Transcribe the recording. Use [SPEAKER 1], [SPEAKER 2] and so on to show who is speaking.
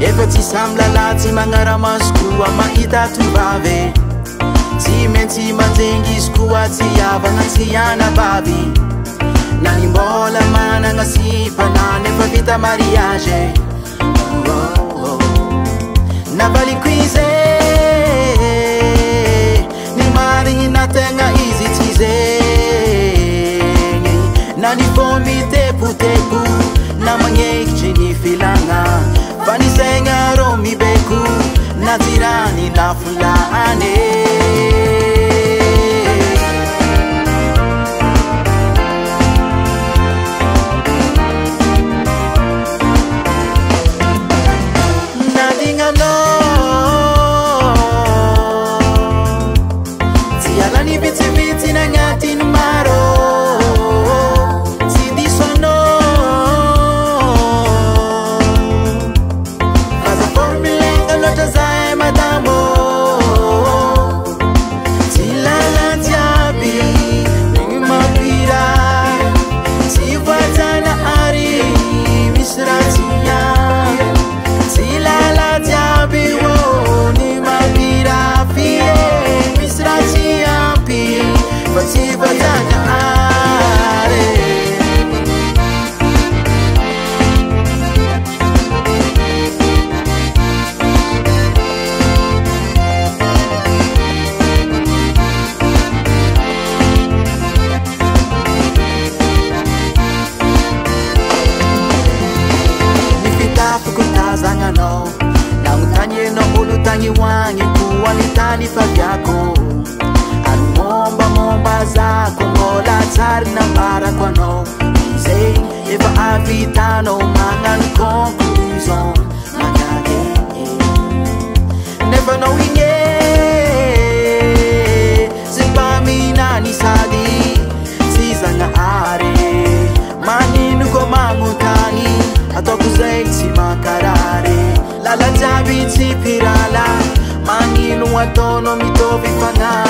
[SPEAKER 1] efa tsy samy lalahy tsy magnara-maso koa mahita tovavy tsy maintsy manjengy izy koa tsy havagna tsy anabavy na ny mbola managna sipana nefa vita mariage navaliko izy ny marigny na tegna izy tsy zegny na ny fô mitepoteko na magnekitry ny filagna fa ny saigna rô mibeko na tirany na fulane wangi kuwalitani favyako almomba momba zako mola tsari na mbara kwano izay efa avitano mangan conclusion magage never knowing zipaminani sadi sizanga are maninu ko mangutani atoko zay si makarare lala jabi si pirala maninu atono mitovi fanga